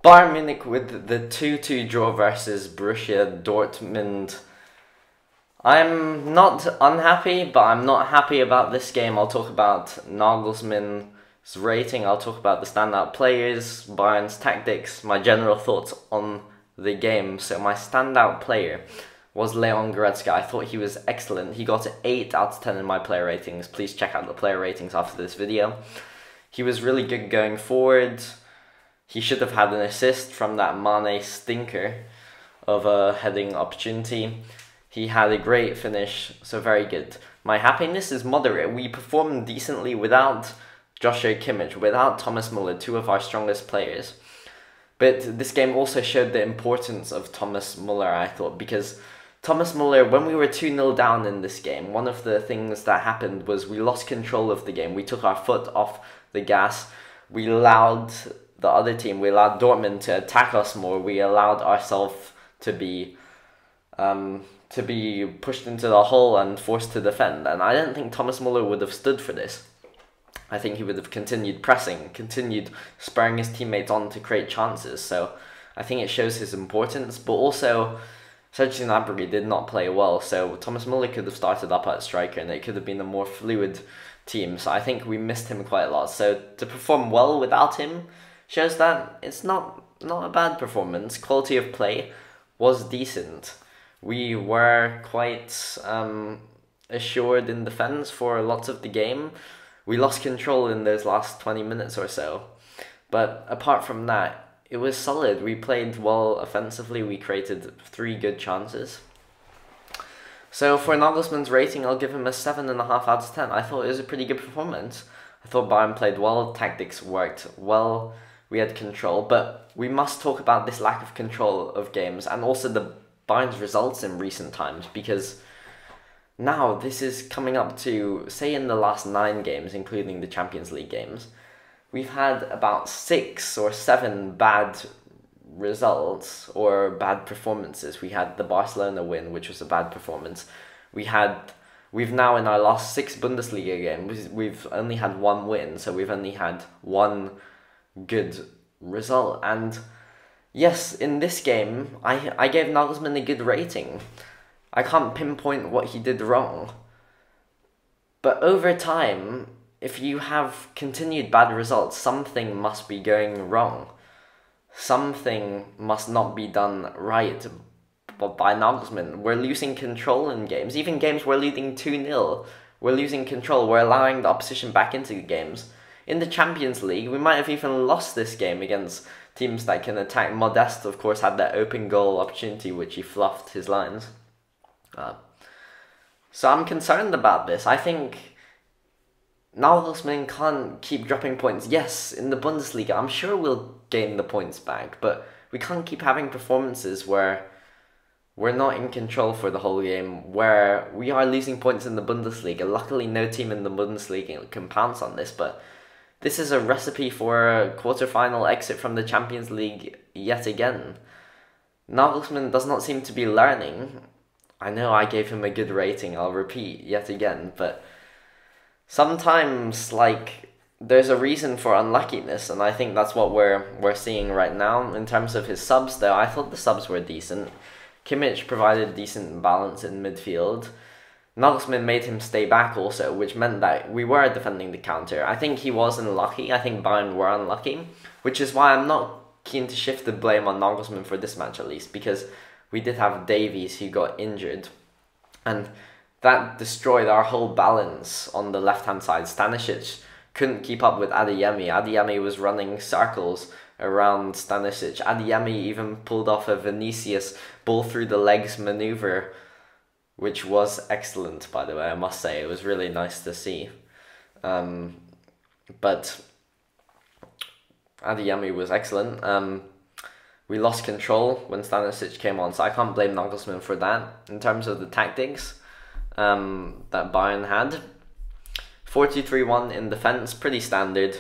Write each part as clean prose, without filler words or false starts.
Bayern Munich with the 2-2 draw versus Borussia Dortmund. I'm not unhappy, but I'm not happy about this game. I'll talk about Nagelsmann's rating, I'll talk about the standout players, Bayern's tactics, my general thoughts on the game. So my standout player was Leon Goretzka. I thought he was excellent. He got 8 out of 10 in my player ratings. Please check out the player ratings after this video. He was really good going forward. He should have had an assist from that Mane stinker of a heading opportunity. He had a great finish, so very good. My happiness is moderate. We performed decently without Joshua Kimmich, without Thomas Müller, 2 of our strongest players. But this game also showed the importance of Thomas Müller, I thought, because Thomas Müller, when we were 2-0 down in this game, one of the things that happened was we lost control of the game. We took our foot off the gas. We allowed the other team, we allowed Dortmund to attack us more. We allowed ourselves to be pushed into the hole and forced to defend. And I don't think Thomas Müller would have stood for this. I think he would have continued pressing, continued spurring his teammates on to create chances. So I think it shows his importance. But also, Serge Gnabry did not play well. So Thomas Müller could have started up at striker and it could have been a more fluid team. So I think we missed him quite a lot. So to perform well without him shows that it's not a bad performance. Quality of play was decent. We were quite assured in defense for lots of the game. We lost control in those last 20 minutes or so. But apart from that, it was solid. We played well offensively. We created 3 good chances. So for Nagelsmann's rating, I'll give him a 7.5 out of 10. I thought it was a pretty good performance. I thought Bayern played well, tactics worked well, we had control. But we must talk about this lack of control of games and also the Bayern's results in recent times, because now this is coming up to, say in the last 9 games, including the Champions League games, we've had about 6 or 7 bad results or bad performances. We had the Barcelona win, which was a bad performance. We've now in our last 6 Bundesliga games, we've only had 1 win, so we've only had 1 good result. And yes, in this game, I gave Nagelsmann a good rating. I can't pinpoint what he did wrong. But over time, if you have continued bad results, something must be going wrong. Something must not be done right by Nagelsmann. We're losing control in games. Even games we're leading 2-0. We're losing control. We're allowing the opposition back into the games. In the Champions League, we might have even lost this game against teams that can attack. Modeste, of course, had that open goal opportunity, which he fluffed his lines. So I'm concerned about this. I think Nagelsmann can't keep dropping points. Yes, in the Bundesliga, I'm sure we'll gain the points back, but we can't keep having performances where we're not in control for the whole game, where we are losing points in the Bundesliga. Luckily, no team in the Bundesliga can pounce on this, but this is a recipe for a quarter-final exit from the Champions League yet again. Nagelsmann does not seem to be learning. I know I gave him a good rating, I'll repeat yet again, but sometimes, there's a reason for unluckiness, and I think that's what we're seeing right now. In terms of his subs, though, I thought the subs were decent. Kimmich provided decent balance in midfield. Nagelsmann made him stay back also, which meant that we were defending the counter. I think he was unlucky. I think Bayern were unlucky, which is why I'm not keen to shift the blame on Nagelsmann for this match at least, because we did have Davies who got injured, and that destroyed our whole balance on the left-hand side. Stanisic couldn't keep up with Adeyemi. Adeyemi was running circles around Stanisic. Adeyemi even pulled off a Vinicius ball through the legs maneuver, which was excellent, by the way, I must say. It was really nice to see. But Adeyemi was excellent. We lost control when Stanisic came on, so I can't blame Nagelsmann for that. In terms of the tactics that Bayern had, 4-2-3-1 in defense, pretty standard.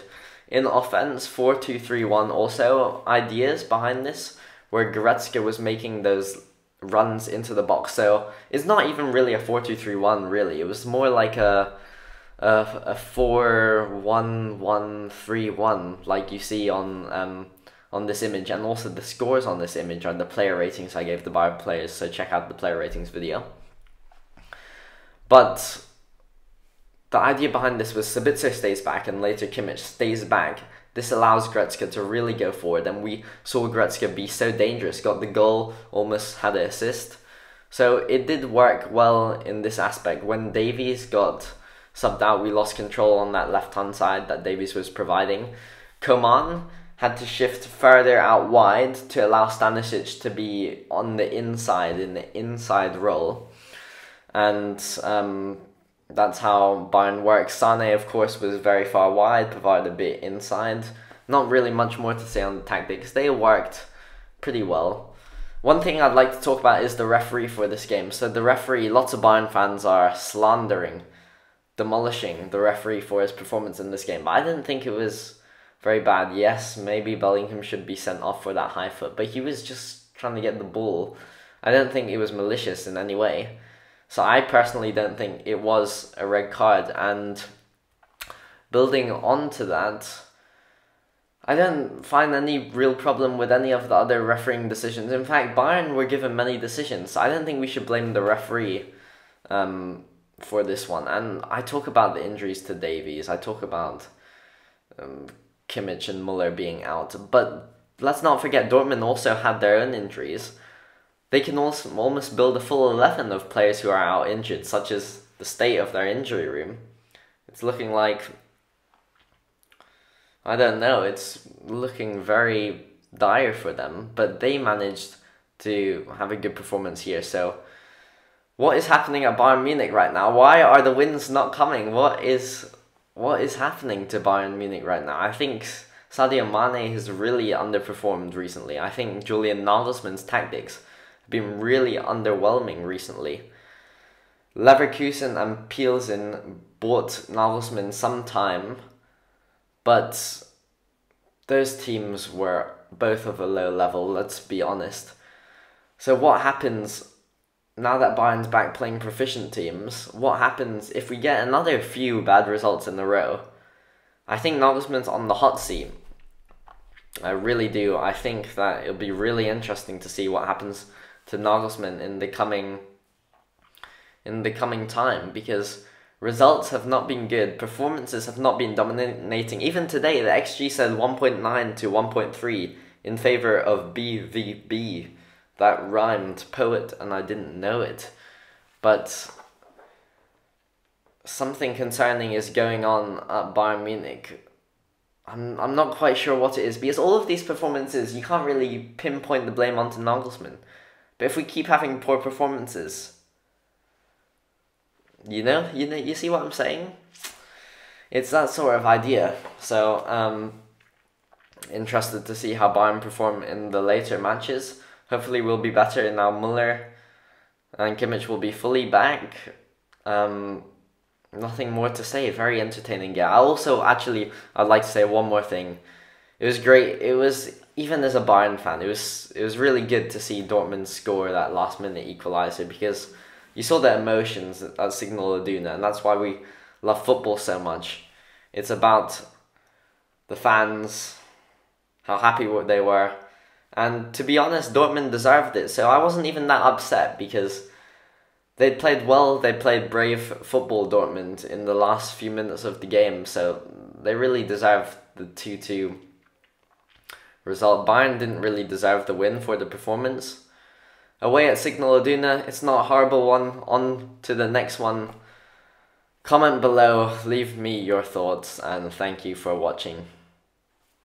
In offense, 4-2-3-1 also. Ideas behind this, where Goretzka was making those runs into the box. So it's not even really a 4-2-3-1 really. It was more like a 4-1-1-3-1 like you see on on this image, and also the scores on this image are the player ratings I gave the Bayern players, so check out the player ratings video. But the idea behind this was Sabitzer stays back and later Kimmich stays back. This allows Goretzka to really go forward, and we saw Goretzka be so dangerous, got the goal, almost had an assist. So it did work well in this aspect. When Davies got subbed out, we lost control on that left-hand side that Davies was providing. Coman had to shift further out wide to allow Stanisic to be on the inside, in the inside role. And that's how Bayern works. Sane, of course, was very far wide, provided a bit inside. Not really much more to say on the tactics. They worked pretty well. One thing I'd like to talk about is the referee for this game. So the referee, lots of Bayern fans are slandering, demolishing the referee for his performance in this game. But I didn't think it was very bad. Yes, maybe Bellingham should be sent off for that high foot, but he was just trying to get the ball. I don't think it was malicious in any way. So I personally don't think it was a red card. And building on to that, I don't find any real problem with any of the other refereeing decisions. In fact, Bayern were given many decisions. I don't think we should blame the referee for this one. And I talk about the injuries to Davies. I talk about Kimmich and Müller being out. But let's not forget, Dortmund also had their own injuries. They can also almost build a full 11 of players who are out injured, such as the state of their injury room. It's looking like, I don't know, it's looking very dire for them, but they managed to have a good performance here. So what is happening at Bayern Munich right now? Why are the wins not coming? What is happening to Bayern Munich right now? I think Sadio Mane has really underperformed recently. I think Julian Nagelsmann's tactics have been really underwhelming recently. Leverkusen and Pilsen bought Nagelsmann some time, but those teams were both of a low level, let's be honest. So what happens now that Bayern's back playing proficient teams? What happens if we get another few bad results in a row? I think Nagelsmann's on the hot seat. I really do. I think that it'll be really interesting to see what happens to Nagelsmann in the coming time, because results have not been good, performances have not been dominating. Even today, the XG said 1.9 to 1.3 in favor of BVB. That rhymed, poet, and I didn't know it. But something concerning is going on at Bayern Munich. I'm not quite sure what it is, because all of these performances, you can't really pinpoint the blame onto Nagelsmann. But if we keep having poor performances, you see what I'm saying? It's that sort of idea. So, interested to see how Bayern perform in the later matches. Hopefully we'll be better now. Müller and Kimmich will be fully back. Nothing more to say. Very entertaining game. I'd like to say one more thing. It was great. It was, even as a Bayern fan, it was really good to see Dortmund score that last minute equaliser, because you saw the emotions at Signal Iduna, and that's why we love football so much. It's about the fans, how happy they were, and to be honest, Dortmund deserved it. So I wasn't even that upset, because they played well, they played brave football, Dortmund, in the last few minutes of the game, so they really deserved the 2-2 result. Bayern didn't really deserve the win for the performance. Away at Signal Iduna, it's not a horrible one. On to the next one. Comment below, leave me your thoughts, and thank you for watching.